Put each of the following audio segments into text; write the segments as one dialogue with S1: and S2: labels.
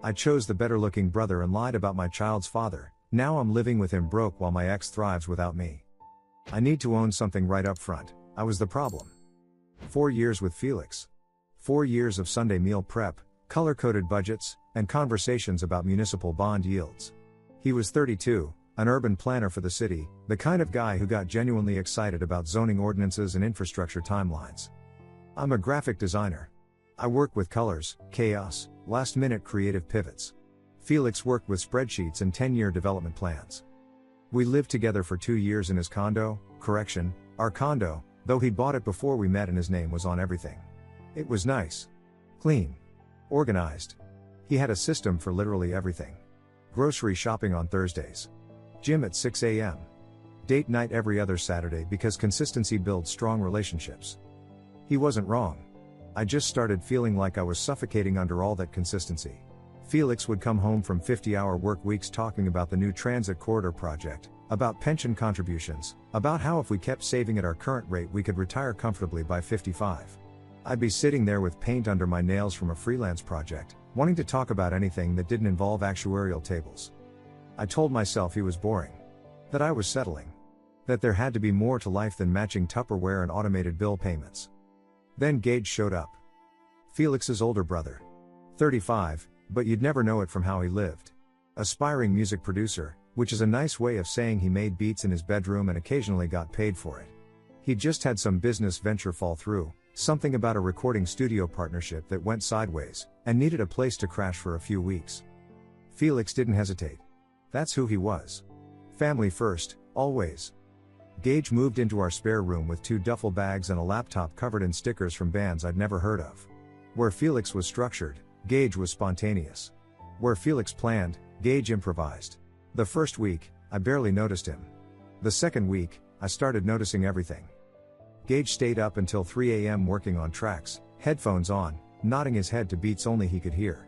S1: I chose the better-looking brother and lied about my child's father. Now I'm living with him broke while my ex thrives without me. I need to own something right up front. I was the problem. 4 years with Felix. 4 years of Sunday meal prep, color-coded budgets, and conversations about municipal bond yields. He was 32, an urban planner for the city, the kind of guy who got genuinely excited about zoning ordinances and infrastructure timelines. I'm a graphic designer. I work with colors, chaos, last-minute creative pivots. Felix worked with spreadsheets and 10-year development plans. We lived together for 2 years in his condo, our condo, though he'd bought it before we met and his name was on everything. It was nice. Clean. Organized. He had a system for literally everything. Grocery shopping on Thursdays. Gym at 6 a.m. Date night every other Saturday because consistency builds strong relationships. He wasn't wrong. I just started feeling like I was suffocating under all that consistency. Felix would come home from 50-hour work weeks talking about the new transit corridor project, about pension contributions, about how if we kept saving at our current rate we could retire comfortably by 55. I'd be sitting there with paint under my nails from a freelance project, wanting to talk about anything that didn't involve actuarial tables. I told myself he was boring. That I was settling. That there had to be more to life than matching Tupperware and automated bill payments. Then Gage showed up. Felix's older brother. 35, but you'd never know it from how he lived. Aspiring music producer, which is a nice way of saying he made beats in his bedroom and occasionally got paid for it. He'd just had some business venture fall through, something about a recording studio partnership that went sideways, and needed a place to crash for a few weeks. Felix didn't hesitate. That's who he was. Family first, always. Gage moved into our spare room with 2 duffel bags and a laptop covered in stickers from bands I'd never heard of. Where Felix was structured, Gage was spontaneous. Where Felix planned, Gage improvised. The first week, I barely noticed him. The second week, I started noticing everything. Gage stayed up until 3 a.m. working on tracks, headphones on, nodding his head to beats only he could hear.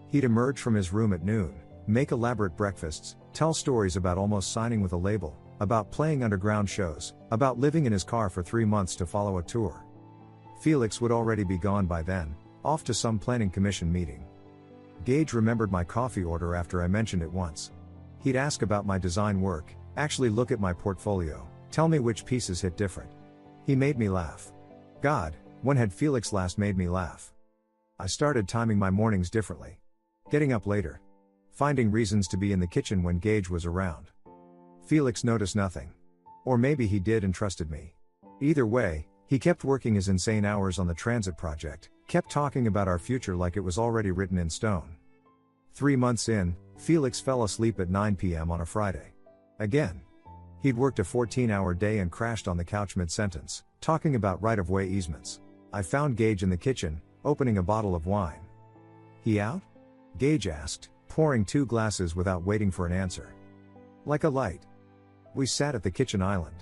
S1: He'd emerge from his room at noon, make elaborate breakfasts, tell stories about almost signing with a label, about playing underground shows, about living in his car for 3 months to follow a tour. Felix would already be gone by then, off to some planning commission meeting. Gage remembered my coffee order after I mentioned it once. He'd ask about my design work, actually look at my portfolio, tell me which pieces hit different. He made me laugh. God, when had Felix last made me laugh? I started timing my mornings differently. Getting up later. Finding reasons to be in the kitchen when Gage was around. Felix noticed nothing. Or maybe he did and trusted me. Either way, he kept working his insane hours on the transit project, kept talking about our future like it was already written in stone. 3 months in, Felix fell asleep at 9 p.m. on a Friday. Again. He'd worked a 14-hour day and crashed on the couch mid-sentence, talking about right-of-way easements. I found Gage in the kitchen, opening a bottle of wine. He out? Gage asked, pouring 2 glasses without waiting for an answer. Like a light. We sat at the kitchen island.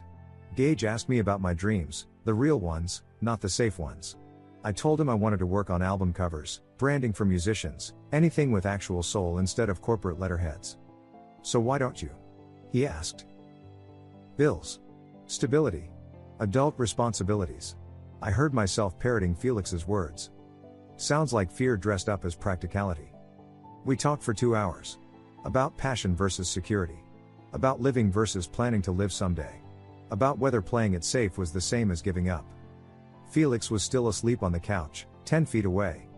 S1: Gage asked me about my dreams, the real ones, not the safe ones. I told him I wanted to work on album covers, branding for musicians, anything with actual soul instead of corporate letterheads. So why don't you? He asked. Bills. Stability. Adult responsibilities. I heard myself parroting Felix's words. Sounds like fear dressed up as practicality. We talked for 2 hours. About passion versus security. About living versus planning to live someday. About whether playing it safe was the same as giving up. Felix was still asleep on the couch, 10 feet away.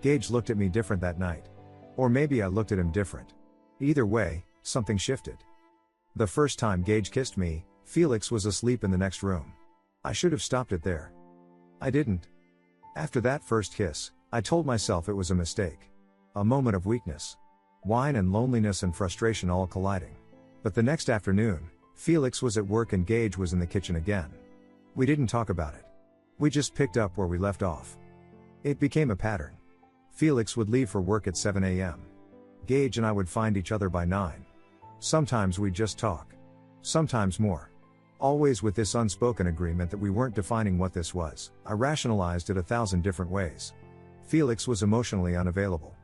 S1: Gage looked at me different that night. Or maybe I looked at him different. Either way, something shifted. The first time Gage kissed me, Felix was asleep in the next room. I should have stopped it there. I didn't. After that first kiss, I told myself it was a mistake. A moment of weakness. Wine and loneliness and frustration all colliding. But the next afternoon, Felix was at work and Gage was in the kitchen again. We didn't talk about it. We just picked up where we left off. It became a pattern. Felix would leave for work at 7 a.m. Gage and I would find each other by 9. Sometimes we'd just talk. Sometimes more. Always with this unspoken agreement that we weren't defining what this was. I rationalized it 1,000 different ways. Felix was emotionally unavailable.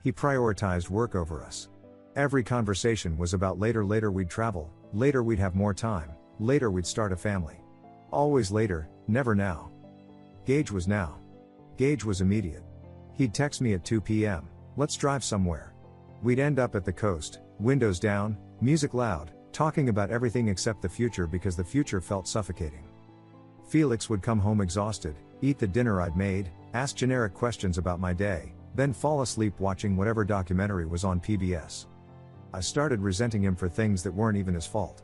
S1: He prioritized work over us. Every conversation was about later we'd travel, later we'd have more time, later we'd start a family. Always later, never now. Gage was now. Gage was immediate. He'd text me at 2 p.m., Let's drive somewhere. We'd end up at the coast, windows down, music loud, talking about everything except the future because the future felt suffocating. Felix would come home exhausted, eat the dinner I'd made, ask generic questions about my day, then fall asleep watching whatever documentary was on PBS. I started resenting him for things that weren't even his fault.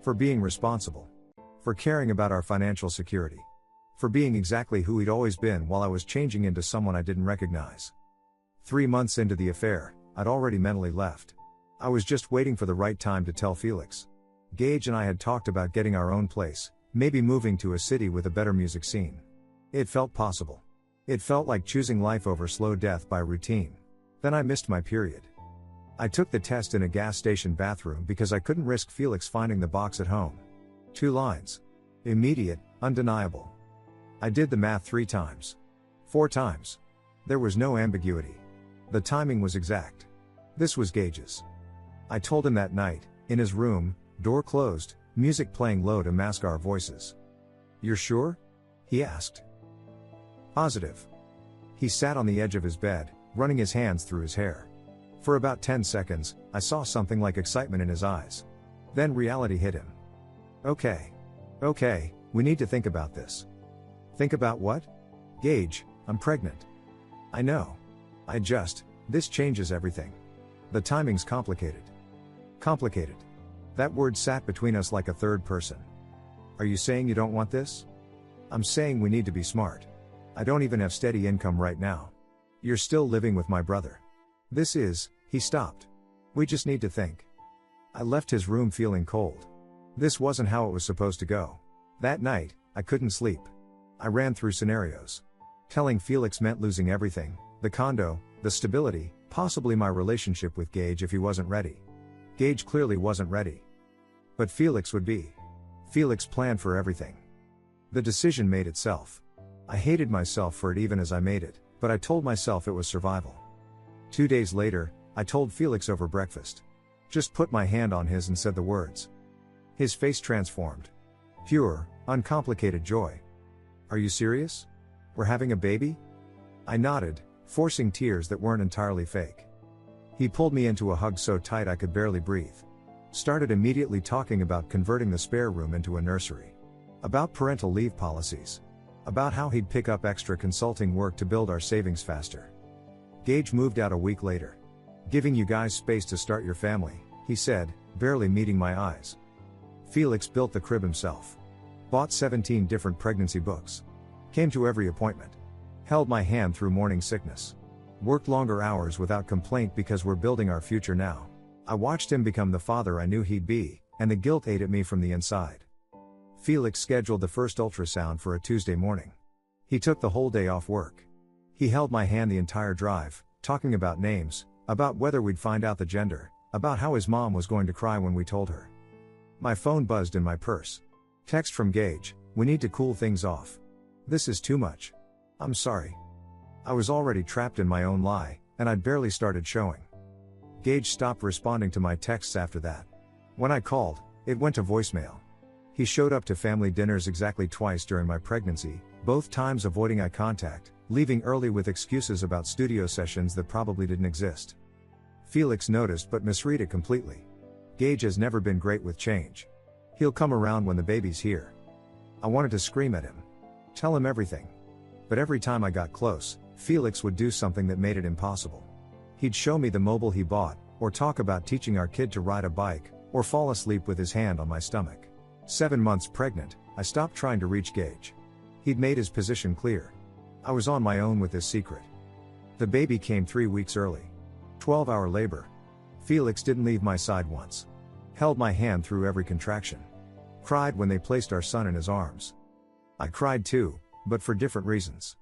S1: For being responsible. For caring about our financial security. For being exactly who he'd always been while I was changing into someone I didn't recognize. 3 months into the affair, I'd already mentally left. I was just waiting for the right time to tell Felix. Gage and I had talked about getting our own place, maybe moving to a city with a better music scene. It felt possible. It felt like choosing life over slow death by routine. Then I missed my period. I took the test in a gas station bathroom because I couldn't risk Felix finding the box at home. 2 lines. Immediate, undeniable. I did the math 3 times. 4 times. There was no ambiguity. The timing was exact. This was Gage's. I told him that night, in his room, door closed, music playing low to mask our voices. "You're sure?" he asked. "Positive." He sat on the edge of his bed, running his hands through his hair. For about 10 seconds, I saw something like excitement in his eyes. Then reality hit him. Okay, we need to think about this." "Think about what?" "Gage, I'm pregnant." "I know. This changes everything. The timing's complicated." Complicated. That word sat between us like a third person. "Are you saying you don't want this?" "I'm saying we need to be smart. I don't even have steady income right now. You're still living with my brother. He stopped. "We just need to think." I left his room feeling cold. This wasn't how it was supposed to go. That night, I couldn't sleep. I ran through scenarios. Telling Felix meant losing everything, the condo, the stability, possibly my relationship with Gage if he wasn't ready. Gage clearly wasn't ready. But Felix would be. Felix planned for everything. The decision made itself. I hated myself for it even as I made it, but I told myself it was survival. 2 days later, I told Felix over breakfast. Just put my hand on his and said the words. His face transformed. Pure, uncomplicated joy. "Are you serious? We're having a baby?" I nodded, forcing tears that weren't entirely fake. He pulled me into a hug so tight I could barely breathe. Started immediately talking about converting the spare room into a nursery. About parental leave policies. About how he'd pick up extra consulting work to build our savings faster. "Gage moved out a week later. Giving you guys space to start your family," he said, barely meeting my eyes. Felix built the crib himself. Bought 17 different pregnancy books. Came to every appointment. Held my hand through morning sickness. Worked longer hours without complaint because we're building our future now. I watched him become the father I knew he'd be, and the guilt ate at me from the inside. Felix scheduled the first ultrasound for a Tuesday morning. He took the whole day off work. He held my hand the entire drive, talking about names, about whether we'd find out the gender, about how his mom was going to cry when we told her. My phone buzzed in my purse. Text from Gage, "We need to cool things off. This is too much. I'm sorry." I was already trapped in my own lie, and I'd barely started showing. Gage stopped responding to my texts after that. When I called, it went to voicemail. He showed up to family dinners exactly twice during my pregnancy, both times avoiding eye contact, leaving early with excuses about studio sessions that probably didn't exist. Felix noticed but misread it completely. Gage has never been great with change. He'll come around when the baby's here. I wanted to scream at him. Tell him everything. But every time I got close, Felix would do something that made it impossible. He'd show me the mobile he bought, or talk about teaching our kid to ride a bike, or fall asleep with his hand on my stomach. 7 months pregnant, I stopped trying to reach Gage. He'd made his position clear. I was on my own with this secret. The baby came 3 weeks early. 12-hour labor. Felix didn't leave my side once. Held my hand through every contraction. Cried when they placed our son in his arms. I cried too, but for different reasons.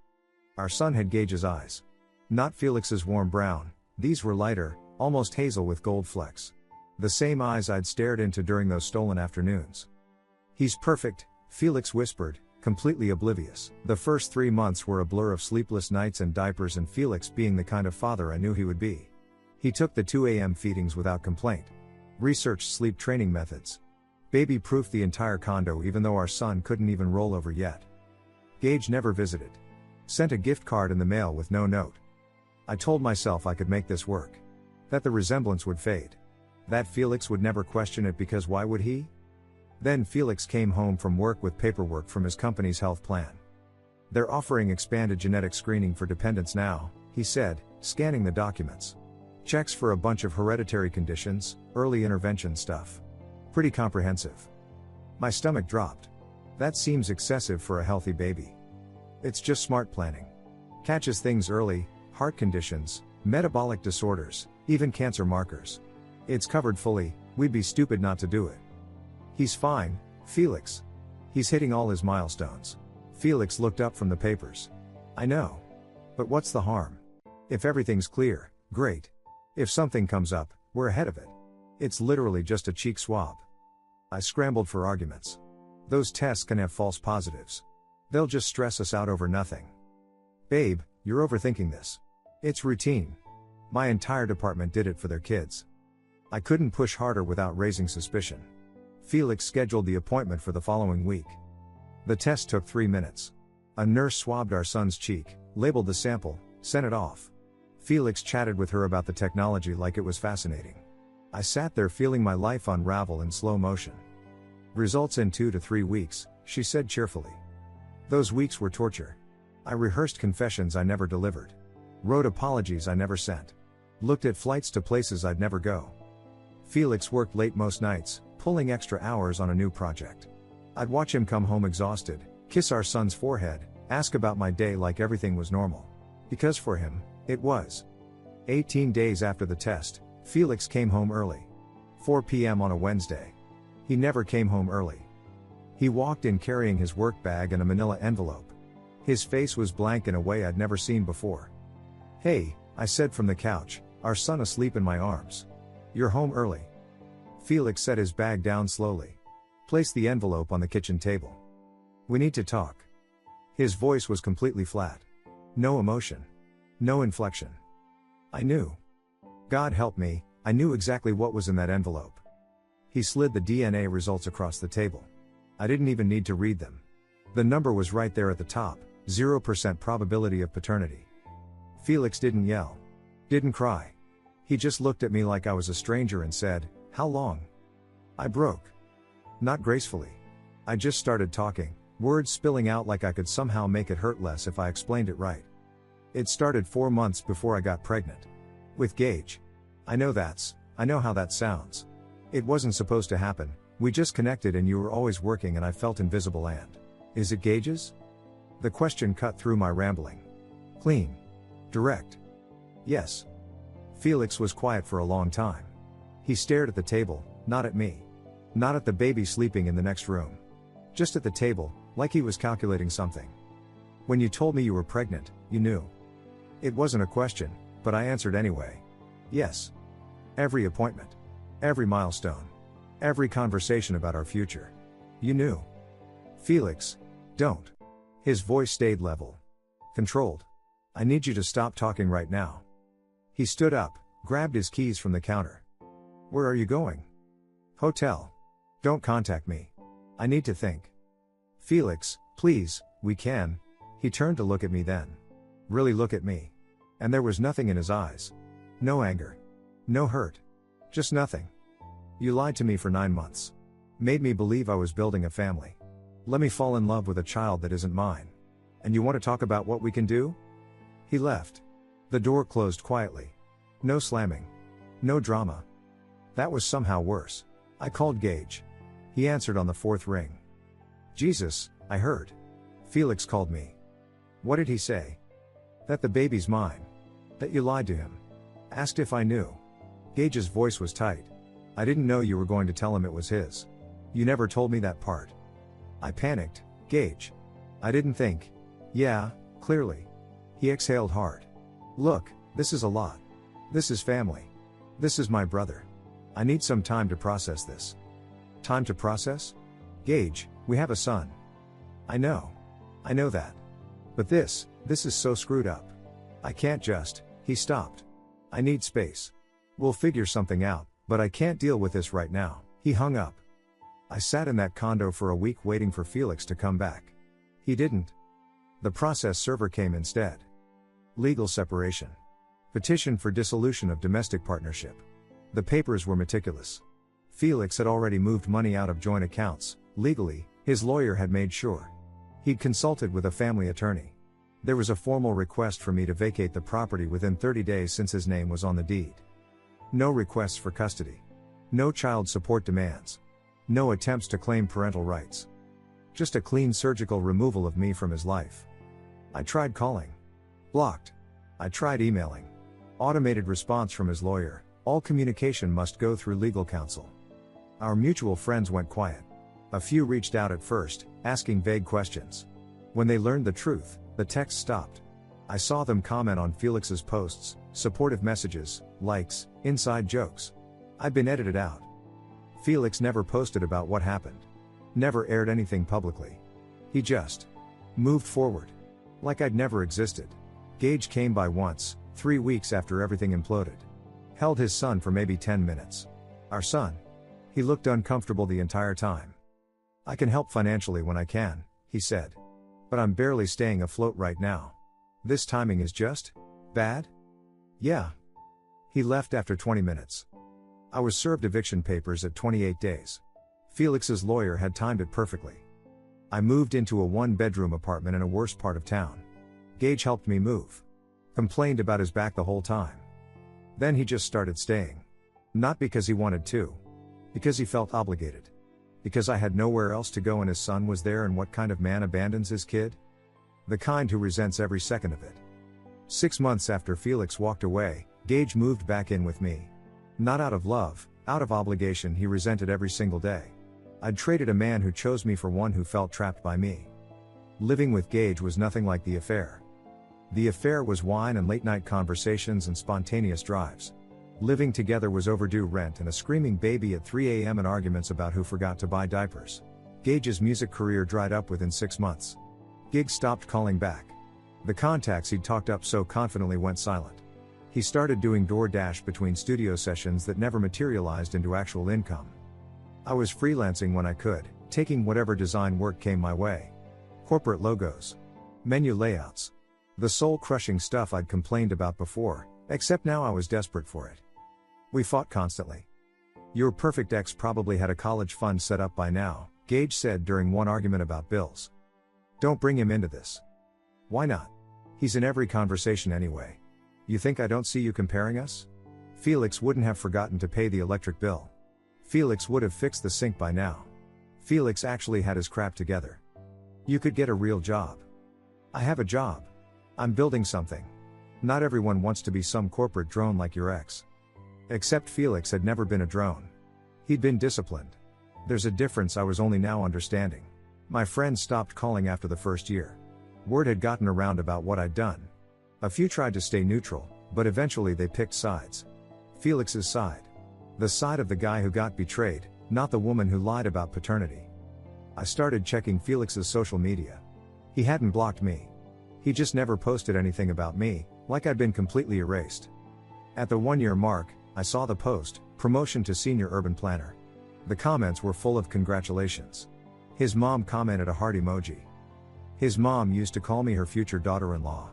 S1: Our son had Gage's eyes. Not Felix's warm brown, these were lighter, almost hazel with gold flecks. The same eyes I'd stared into during those stolen afternoons. "He's perfect," Felix whispered, completely oblivious. The first 3 months were a blur of sleepless nights and diapers and Felix being the kind of father I knew he would be. He took the 2 a.m. feedings without complaint. Researched sleep training methods. Baby-proofed the entire condo even though our son couldn't even roll over yet. Gage never visited. Sent a gift card in the mail with no note. I told myself I could make this work. That the resemblance would fade. That Felix would never question it because why would he? Then Felix came home from work with paperwork from his company's health plan. They're offering expanded genetic screening for dependents now, he said, scanning the documents. Checks for a bunch of hereditary conditions, early intervention stuff. Pretty comprehensive. My stomach dropped. That seems excessive for a healthy baby. It's just smart planning. Catches things early, heart conditions, metabolic disorders, even cancer markers. It's covered fully, we'd be stupid not to do it. He's fine, Felix. He's hitting all his milestones. Felix looked up from the papers. I know. But what's the harm? If everything's clear, great. If something comes up, we're ahead of it. It's literally just a cheek swab. I scrambled for arguments. Those tests can have false positives. They'll just stress us out over nothing. Babe, you're overthinking this. It's routine. My entire department did it for their kids. I couldn't push harder without raising suspicion. Felix scheduled the appointment for the following week. The test took 3 minutes. A nurse swabbed our son's cheek, labeled the sample, sent it off. Felix chatted with her about the technology like it was fascinating. I sat there feeling my life unravel in slow motion. Results in 2 to 3 weeks, she said cheerfully. Those weeks were torture. I rehearsed confessions I never delivered. Wrote apologies I never sent. Looked at flights to places I'd never go. Felix worked late most nights, pulling extra hours on a new project. I'd watch him come home exhausted, kiss our son's forehead, ask about my day like everything was normal. Because for him, it was. 18 days after the test, Felix came home early. 4 p.m. on a Wednesday. He never came home early. He walked in carrying his work bag and a manila envelope. His face was blank in a way I'd never seen before. Hey, I said from the couch, our son asleep in my arms. You're home early. Felix set his bag down slowly. Placed the envelope on the kitchen table. We need to talk. His voice was completely flat. No emotion. No inflection. I knew. God help me, I knew exactly what was in that envelope. He slid the DNA results across the table. I didn't even need to read them. The number was right there at the top, 0% probability of paternity. Felix didn't yell. Didn't cry. He just looked at me like I was a stranger and said, "How long?" I broke. Not gracefully. I just started talking, words spilling out like I could somehow make it hurt less if I explained it right. It started 4 months before I got pregnant. With Gage. I know how that sounds. It wasn't supposed to happen, we just connected and you were always working and I felt invisible and. Is it Gage's? The question cut through my rambling. Clean. Direct. Yes. Felix was quiet for a long time. He stared at the table, not at me. Not at the baby sleeping in the next room. Just at the table, like he was calculating something. When you told me you were pregnant, you knew. It wasn't a question, but I answered anyway. Yes. Every appointment. Every milestone. Every conversation about our future. You knew. Felix, don't. His voice stayed level. Controlled. I need you to stop talking right now. He stood up, grabbed his keys from the counter. Where are you going? Hotel. Don't contact me. I need to think. Felix, please, we can. He turned to look at me then. Really look at me. And there was nothing in his eyes. No anger. No hurt. Just nothing. You lied to me for 9 months. Made me believe I was building a family. Let me fall in love with a child that isn't mine. And you want to talk about what we can do? He left. The door closed quietly. No slamming. No drama. That was somehow worse. I called Gage. He answered on the 4th ring. Jesus, I heard. Felix called me. What did he say? That the baby's mine. That you lied to him. Asked if I knew. Gage's voice was tight. I didn't know you were going to tell him it was his. You never told me that part. I panicked. Gage. I didn't think. Yeah, clearly. He exhaled hard. Look, this is a lot. This is family. This is my brother. I need some time to process this. Time to process? Gage, we have a son. I know. I know that. But this is so screwed up. I can't just. He stopped. I need space. We'll figure something out, but I can't deal with this right now. He hung up. I sat in that condo for a week waiting for Felix to come back. He didn't. The process server came instead. Legal separation. Petition for dissolution of domestic partnership. The papers were meticulous. Felix had already moved money out of joint accounts, legally, his lawyer had made sure. He'd consulted with a family attorney. There was a formal request for me to vacate the property within 30 days since his name was on the deed. No requests for custody. No child support demands. No attempts to claim parental rights. Just a clean surgical removal of me from his life. I tried calling. Blocked. I tried emailing. Automated response from his lawyer, all communication must go through legal counsel. Our mutual friends went quiet. A few reached out at first, asking vague questions. When they learned the truth, the text stopped. I saw them comment on Felix's posts, supportive messages, likes, inside jokes. I'd been edited out. Felix never posted about what happened. Never aired anything publicly. He just moved forward. Like I'd never existed. Gage came by once, 3 weeks after everything imploded. Held his son for maybe 10 minutes. Our son. He looked uncomfortable the entire time. I can help financially when I can, he said. But I'm barely staying afloat right now. This timing is just bad? Yeah. He left after 20 minutes. I was served eviction papers at 28 days. Felix's lawyer had timed it perfectly. I moved into a 1-bedroom apartment in a worse part of town. Gage helped me move. Complained about his back the whole time. Then he just started staying. Not because he wanted to. Because he felt obligated. Because I had nowhere else to go and his son was there, and what kind of man abandons his kid? The kind who resents every second of it. 6 months after Felix walked away, Gage moved back in with me. Not out of love, out of obligation. He resented every single day. I'd traded a man who chose me for one who felt trapped by me. Living with Gage was nothing like the affair. The affair was wine and late-night conversations and spontaneous drives. Living together was overdue rent and a screaming baby at 3 a.m. and arguments about who forgot to buy diapers. Gage's music career dried up within 6 months. Gigs stopped calling back. The contacts he'd talked up so confidently went silent. He started doing DoorDash between studio sessions that never materialized into actual income. I was freelancing when I could, taking whatever design work came my way. Corporate logos. Menu layouts. The soul-crushing stuff I'd complained about before, except now I was desperate for it. We fought constantly. Your perfect ex probably had a college fund set up by now, Gage said during one argument about bills. Don't bring him into this. Why not? He's in every conversation anyway. You think I don't see you comparing us? Felix wouldn't have forgotten to pay the electric bill. Felix would have fixed the sink by now. Felix actually had his crap together. You could get a real job. I have a job. I'm building something. Not everyone wants to be some corporate drone like your ex. Except Felix had never been a drone. He'd been disciplined. There's a difference I was only now understanding. My friends stopped calling after the first year. Word had gotten around about what I'd done. A few tried to stay neutral, but eventually they picked sides. Felix's side. The side of the guy who got betrayed, not the woman who lied about paternity. I started checking Felix's social media. He hadn't blocked me. He just never posted anything about me, like I'd been completely erased. At the 1-year mark, I saw the post, promotion to senior urban planner. The comments were full of congratulations. His mom commented a heart emoji. His mom used to call me her future daughter-in-law.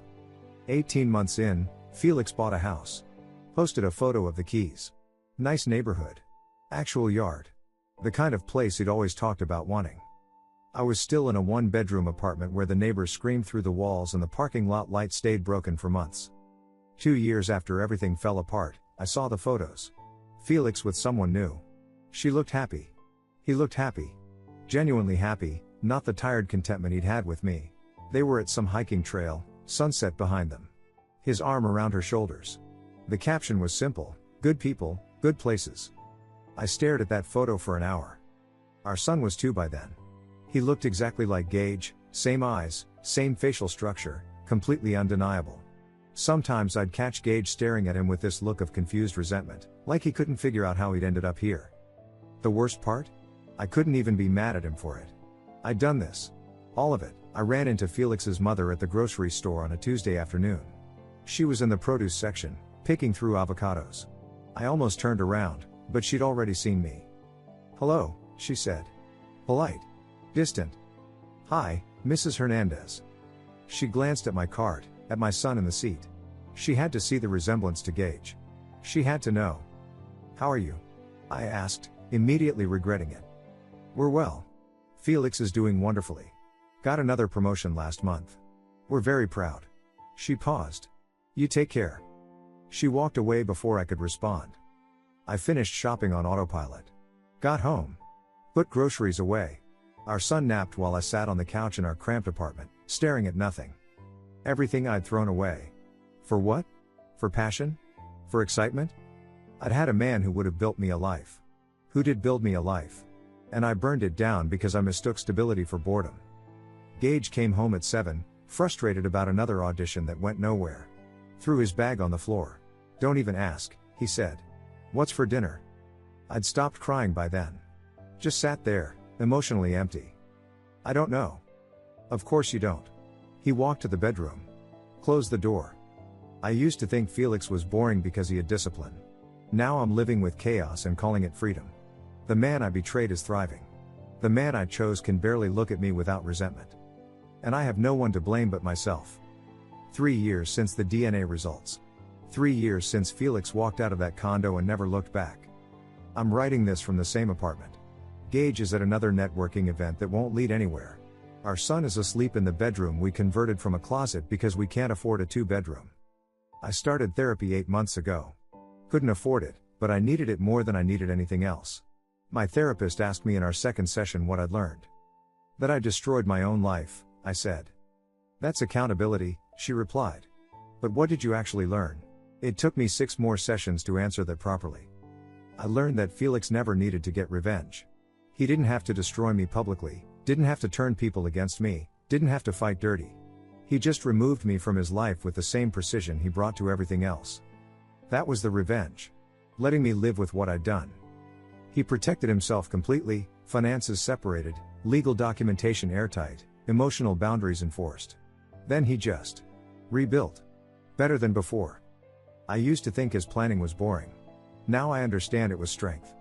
S1: 18 months in, Felix bought a house. Posted a photo of the keys. Nice neighborhood. Actual yard. The kind of place he'd always talked about wanting. I was still in a 1-bedroom apartment where the neighbors screamed through the walls and the parking lot light stayed broken for months. 2 years after everything fell apart, I saw the photos. Felix with someone new. She looked happy. He looked happy. Genuinely happy, not the tired contentment he'd had with me. They were at some hiking trail, sunset behind them. His arm around her shoulders. The caption was simple, good people, good places. I stared at that photo for an hour. Our son was 2 by then. He looked exactly like Gage, same eyes, same facial structure, completely undeniable. Sometimes I'd catch Gage staring at him with this look of confused resentment, like he couldn't figure out how he'd ended up here. The worst part? I couldn't even be mad at him for it. I'd done this. All of it. I ran into Felix's mother at the grocery store on a Tuesday afternoon. She was in the produce section, picking through avocados. I almost turned around, but she'd already seen me. Hello, she said. Polite. Distant. Hi, Mrs. Hernandez. She glanced at my cart, at my son in the seat. She had to see the resemblance to Gage. She had to know. "How are you?" I asked, immediately regretting it. "We're well. Felix is doing wonderfully. Got another promotion last month. We're very proud." She paused. "You take care." She walked away before I could respond. I finished shopping on autopilot. Got home. Put groceries away. Our son napped while I sat on the couch in our cramped apartment, staring at nothing. Everything I'd thrown away. For what? For passion? For excitement? I'd had a man who would have built me a life. Who did build me a life? And I burned it down because I mistook stability for boredom. Gage came home at 7, frustrated about another audition that went nowhere. Threw his bag on the floor. "Don't even ask," he said. "What's for dinner?" I'd stopped crying by then. Just sat there, emotionally empty. "I don't know." "Of course you don't." He walked to the bedroom. Closed the door. I used to think Felix was boring because he had discipline. Now I'm living with chaos and calling it freedom. The man I betrayed is thriving. The man I chose can barely look at me without resentment. And I have no one to blame but myself. 3 years since the DNA results. 3 years since Felix walked out of that condo and never looked back. I'm writing this from the same apartment. Gage is at another networking event that won't lead anywhere. Our son is asleep in the bedroom we converted from a closet because we can't afford a 2-bedroom. I started therapy 8 months ago. Couldn't afford it, but I needed it more than I needed anything else. My therapist asked me in our second session what I'd learned. That I destroyed my own life, I said. "That's accountability," she replied. "But what did you actually learn?" It took me 6 more sessions to answer that properly. I learned that Felix never needed to get revenge. He didn't have to destroy me publicly, didn't have to turn people against me, didn't have to fight dirty. He just removed me from his life with the same precision he brought to everything else. That was the revenge. Letting me live with what I'd done. He protected himself completely, finances separated, legal documentation airtight, emotional boundaries enforced. Then he just rebuilt. Better than before. I used to think his planning was boring. Now I understand it was strength.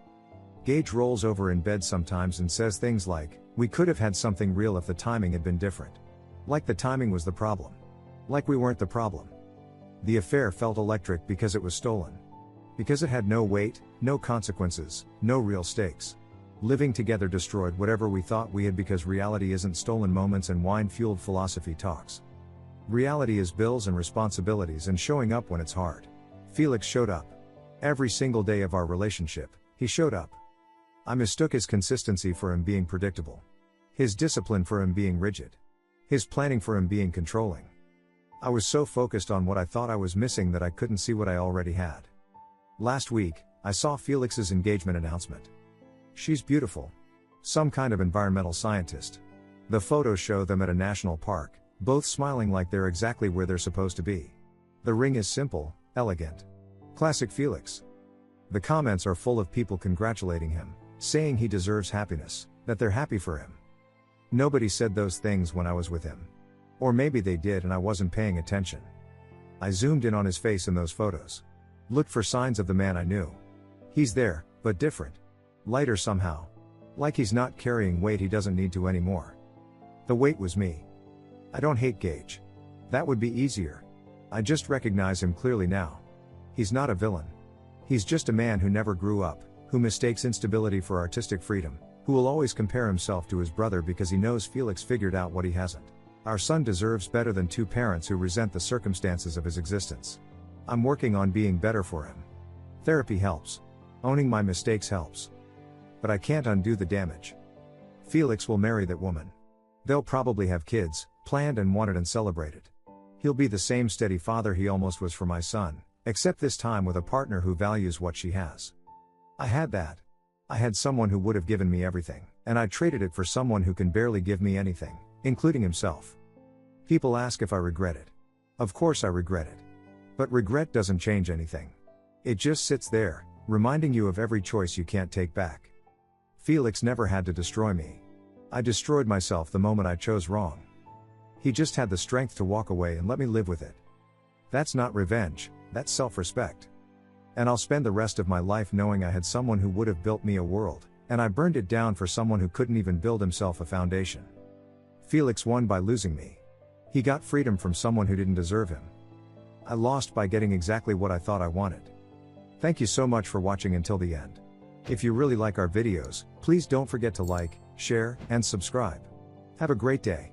S1: Gage rolls over in bed sometimes and says things like, "We could have had something real if the timing had been different." Like the timing was the problem. Like we weren't the problem. The affair felt electric because it was stolen. Because it had no weight, no consequences, no real stakes. Living together destroyed whatever we thought we had because reality isn't stolen moments and wine-fueled philosophy talks. Reality is bills and responsibilities and showing up when it's hard. Felix showed up. Every single day of our relationship, he showed up. I mistook his consistency for him being predictable. His discipline for him being rigid. His planning for him being controlling. I was so focused on what I thought I was missing that I couldn't see what I already had. Last week, I saw Felix's engagement announcement. She's beautiful. Some kind of environmental scientist. The photos show them at a national park, both smiling like they're exactly where they're supposed to be. The ring is simple, elegant. Classic Felix. The comments are full of people congratulating him, saying he deserves happiness, that they're happy for him. Nobody said those things when I was with him. Or maybe they did and I wasn't paying attention. I zoomed in on his face in those photos. Looked for signs of the man I knew. He's there, but different. Lighter somehow. Like he's not carrying weight he doesn't need to anymore. The weight was me. I don't hate Gage. That would be easier. I just recognize him clearly now. He's not a villain. He's just a man who never grew up, who mistakes instability for artistic freedom, who will always compare himself to his brother because he knows Felix figured out what he hasn't. Our son deserves better than 2 parents who resent the circumstances of his existence. I'm working on being better for him. Therapy helps. Owning my mistakes helps. But I can't undo the damage. Felix will marry that woman. They'll probably have kids, planned and wanted and celebrated. He'll be the same steady father he almost was for my son, except this time with a partner who values what she has. I had that. I had someone who would have given me everything, and I traded it for someone who can barely give me anything, including himself. People ask if I regret it. Of course I regret it. But regret doesn't change anything. It just sits there, reminding you of every choice you can't take back. Felix never had to destroy me. I destroyed myself the moment I chose wrong. He just had the strength to walk away and let me live with it. That's not revenge, that's self-respect. And I'll spend the rest of my life knowing I had someone who would have built me a world, and I burned it down for someone who couldn't even build himself a foundation. Felix won by losing me. He got freedom from someone who didn't deserve him. I lost by getting exactly what I thought I wanted. Thank you so much for watching until the end. If you really like our videos, please don't forget to like, share, and subscribe. Have a great day.